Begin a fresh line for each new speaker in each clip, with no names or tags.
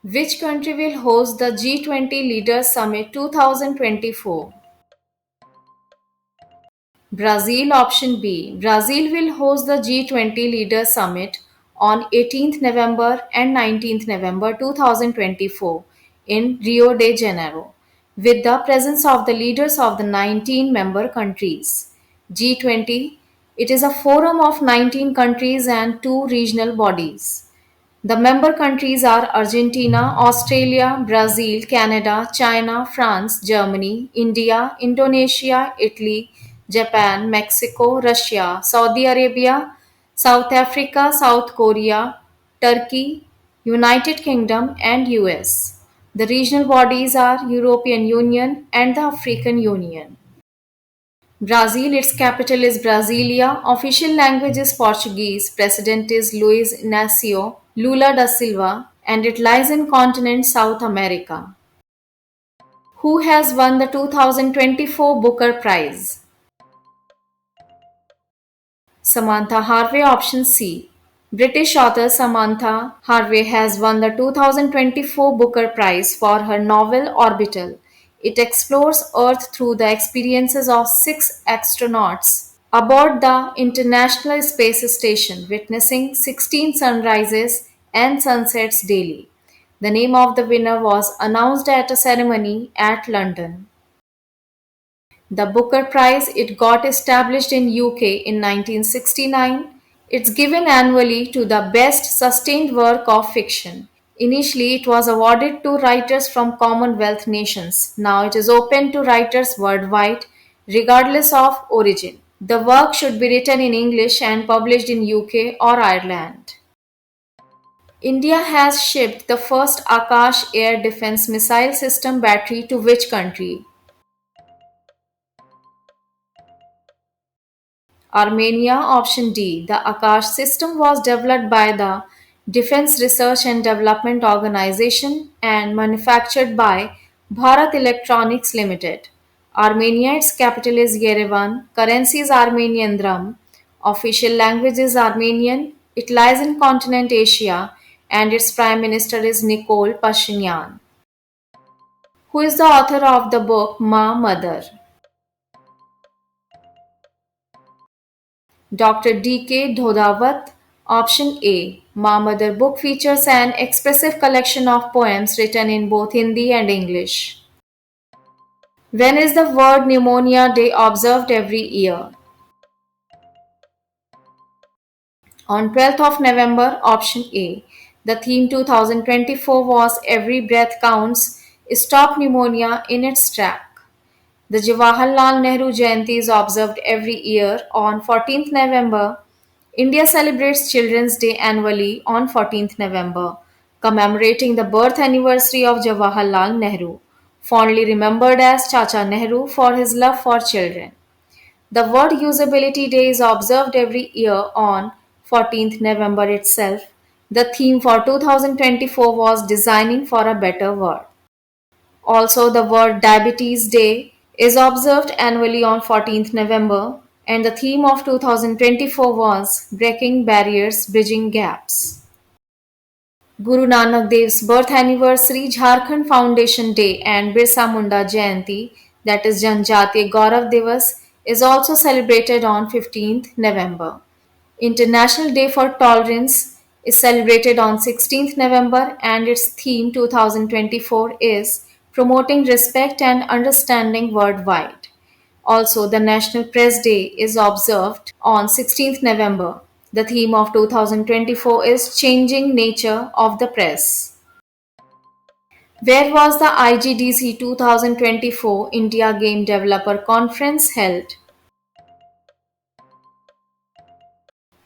Which country will host the G20 Leaders Summit 2024? Brazil. Option B. Brazil will host the G20 Leaders Summit on 18th November and 19th November 2024 in Rio de Janeiro, with the presence of the leaders of the 19 member countries. G20, it is a forum of 19 countries and two regional bodies. The member countries are Argentina, Australia, Brazil, Canada, China, France, Germany, India, Indonesia, Italy, Japan, Mexico, Russia, Saudi Arabia, South Africa, South Korea, Turkey, United Kingdom, and US. The regional bodies are European Union and the African Union. Brazil, its capital is Brasilia. Official language is Portuguese. President is Luiz Inácio Lula da Silva, and it lies in continent South America. Who has won the 2024 Booker Prize? Samantha Harvey. Option C. British author Samantha Harvey has won the 2024 Booker Prize for her novel Orbital. It explores Earth through the experiences of six astronauts aboard the International Space Station, witnessing 16 sunrises and sunsets daily. The name of the winner was announced at a ceremony at London. The Booker Prize it got established in UK in 1969. It's given annually to the best sustained work of fiction. Initially, it was awarded to writers from Commonwealth nations. Now it is open to writers worldwide, regardless of origin. The work should be written in English and published in UK or Ireland. India has shipped the first Akash air defense missile system battery to which country? Armenia. Option D. The Akash system was developed by the Defense Research and Development Organization and manufactured by Bharat Electronics Limited. Armenia, its capital is Yerevan. Currency is Armenian dram. Official language is Armenian. It lies in continent Asia and its prime minister is Nikol Pashinyan. Who is the author of the book Ma Mother? Dr. D. K. Dhodawat. Option A. Ma Mother book features an expressive collection of poems written in both Hindi and English. When is the World Pneumonia Day observed every year? On 12th of November. Option A. The theme 2024 was Every Breath Counts. Stop Pneumonia in its track. The Jawaharlal Nehru Jayanti is observed every year on 14th November. India celebrates Children's Day annually on 14th November, commemorating the birth anniversary of Jawaharlal Nehru, fondly remembered as Chacha Nehru for his love for children. The World Usability Day is observed every year on 14th November itself. The theme for 2024 was Designing for a Better World. Also, the World Diabetes Day is observed annually on 14th November, and the theme of 2024 was Breaking Barriers, Bridging Gaps. Guru Nanak Dev's birth anniversary, Jharkhand Foundation Day, and Birsa Munda Jayanti, that is Janjatiya Gaurav Divas, is also celebrated on 15th November. International Day for Tolerance is celebrated on 16th November and its theme 2024 is Promoting Respect and Understanding Worldwide. Also, the National Press Day is observed on 16th November. The theme of 2024 is Changing Nature of the Press. Where was the IGDC 2024 India Game Developer Conference held?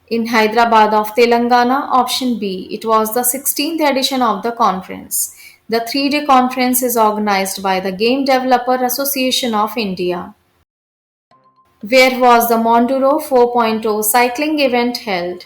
In Hyderabad of Telangana. Option B. It was the 16th edition of the conference. The 3-day conference is organized by the Game Developer Association of India. Where was the Monduro 4.0 cycling event held?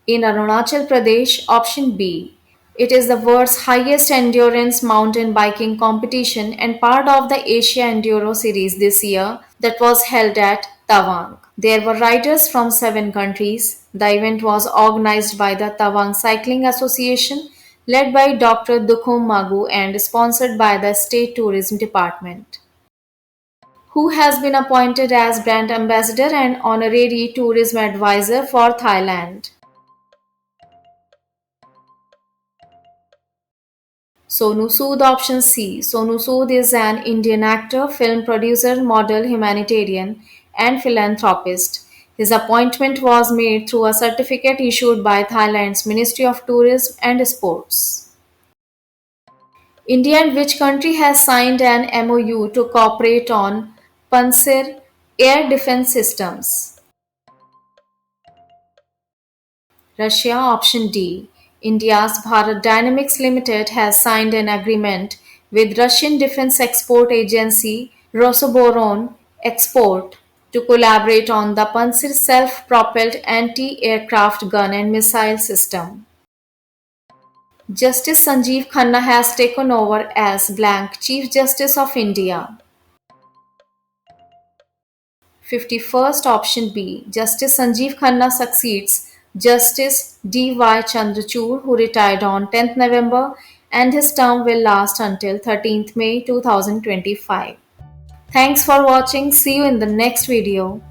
In Arunachal Pradesh. Option B. It is the world's highest endurance mountain biking competition and part of the Asia Enduro Series this year that was held at Tawang. There were riders from 7 countries. The event was organized by the Tawang Cycling Association, led by Dr. Dukhum Magu and sponsored by the State Tourism Department, who has been appointed as brand ambassador and honorary tourism advisor for Thailand. Sonu Sood option C. Sonu Sood is an Indian actor, film producer, model, humanitarian, and philanthropist. His appointment was made through a certificate issued by Thailand's Ministry of Tourism and Sports. India and which country has signed an MOU to cooperate on Pansir air defense systems? Russia option D. India's Bharat Dynamics Limited has signed an agreement with Russian Defense Export Agency Rosoboron Export to collaborate on the Pansir self-propelled anti-aircraft gun and missile system. Justice Sanjeev Khanna has taken over as blank Chief Justice of India. 51st option B. Justice Sanjeev Khanna succeeds Justice D.Y. Chandrachud, who retired on 10th November, and his term will last until 13th May 2025. Thanks for watching. See you in the next video.